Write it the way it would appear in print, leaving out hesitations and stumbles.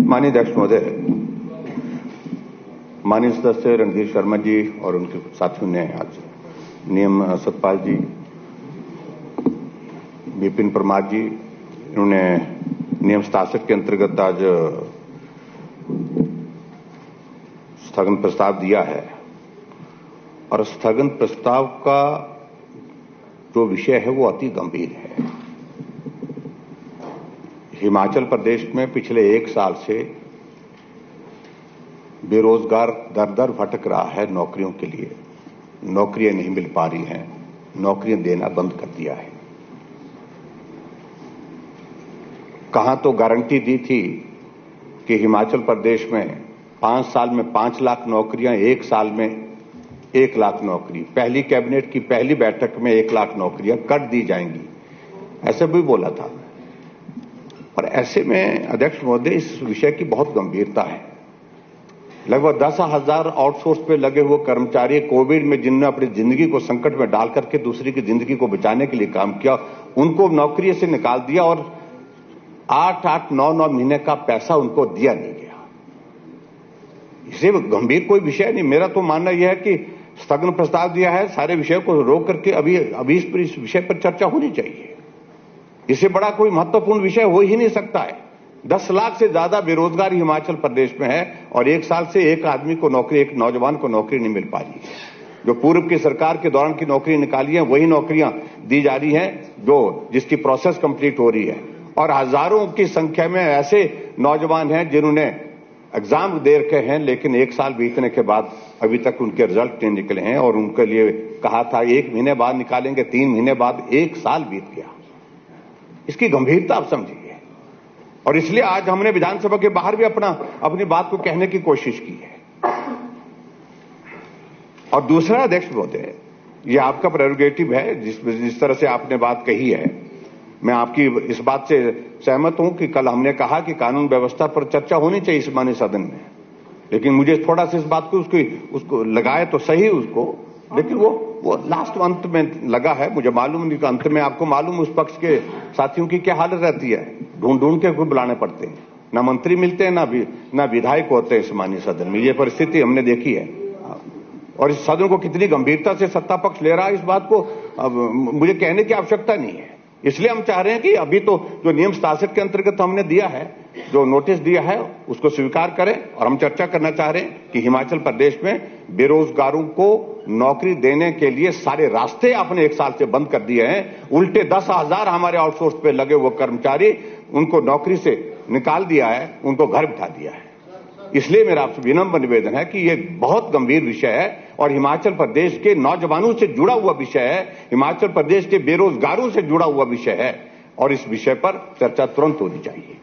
माननीय अध्यक्ष महोदय, माननीय सदस्य रणधीर शर्मा जी और उनके साथियों ने आज नियम सतपाल जी, विपिन परमार जी, इन्होंने नियम 67 के अंतर्गत आज स्थगन प्रस्ताव दिया है। और स्थगन प्रस्ताव का जो विषय है वो अति गंभीर है। हिमाचल प्रदेश में पिछले 1 साल से बेरोजगार दर दर भटक रहा है नौकरियों के लिए। नौकरियां नहीं मिल पा रही हैं, नौकरियां देना बंद कर दिया है। कहां तो गारंटी दी थी कि हिमाचल प्रदेश में 5 साल में 5 लाख नौकरियां, 1 साल में 1 लाख नौकरी, पहली कैबिनेट की पहली बैठक में 1 लाख नौकरियां कट दी जाएंगी, ऐसे भी बोला था। और ऐसे में अध्यक्ष महोदय, इस विषय की बहुत गंभीरता है। लगभग 10,000 आउटसोर्स पे लगे हुए कर्मचारी कोविड में जिन्होंने अपनी जिंदगी को संकट में डाल करके दूसरी की जिंदगी को बचाने के लिए काम किया, उनको नौकरी से निकाल दिया और 8-8, 9-9 महीने का पैसा उनको दिया नहीं गया। इसे गंभीर कोई विषय नहीं। मेरा तो मानना यह है कि स्थगन प्रस्ताव दिया है, सारे विषय को रोक करके अभी इस विषय पर चर्चा होनी चाहिए। इससे बड़ा कोई महत्वपूर्ण विषय हो ही नहीं सकता है। 10 लाख से ज्यादा बेरोजगारी हिमाचल प्रदेश में है और 1 साल से एक आदमी को नौकरी, एक नौजवान को नौकरी नहीं मिल पा रही है। जो पूर्व की सरकार के दौरान की नौकरी निकाली है वही नौकरियां दी जा रही हैं जिसकी प्रोसेस कंप्लीट हो रही है। और हजारों की संख्या में ऐसे नौजवान हैं जिन्होंने एग्जाम दे रखे हैं, लेकिन 1 साल बीतने के बाद अभी तक उनके रिजल्ट नहीं निकले हैं। और उनके लिए कहा था 1 महीने बाद निकालेंगे, 3 महीने बाद, 1 साल बीत गया। इसकी गंभीरता आप समझिए। और इसलिए आज हमने विधानसभा के बाहर भी अपनी बात को कहने की कोशिश की है। और दूसरा अध्यक्ष महोदय, ये आपका प्रेरोगेटिव है, जिस तरह से आपने बात कही है, मैं आपकी इस बात से सहमत हूं कि कल हमने कहा कि कानून व्यवस्था पर चर्चा होनी चाहिए इस माननीय सदन में। लेकिन मुझे थोड़ा सा इस बात को उसको लगाए तो सही उसको, लेकिन वो लास्ट अंत में लगा है। मुझे मालूम नहीं कि अंत में आपको मालूम उस पक्ष के साथियों की क्या हालत रहती है। ढूंढ के बुलाने पड़ते हैं, ना मंत्री मिलते हैं, ना विधायक होते हैं इस माननीय सदन में। ये परिस्थिति हमने देखी है। और इस सदन को कितनी गंभीरता से सत्ता पक्ष ले रहा है, इस बात को मुझे कहने की आवश्यकता नहीं है। इसलिए हम चाह रहे हैं कि अभी तो जो नियम 67 के अंतर्गत हमने दिया है, जो नोटिस दिया है, उसको स्वीकार करें। और हम चर्चा करना चाह रहे हैं कि हिमाचल प्रदेश में बेरोजगारों को नौकरी देने के लिए सारे रास्ते आपने 1 साल से बंद कर दिए हैं। उल्टे 10,000 हमारे आउटसोर्स पे लगे हुए कर्मचारी, उनको नौकरी से निकाल दिया है, उनको घर बिठा दिया है। इसलिए मेरा आपसे विनम्र निवेदन है कि यह बहुत गंभीर विषय है और हिमाचल प्रदेश के नौजवानों से जुड़ा हुआ विषय है, हिमाचल प्रदेश के बेरोजगारों से जुड़ा हुआ विषय है। और इस विषय पर चर्चा तुरंत होनी चाहिए।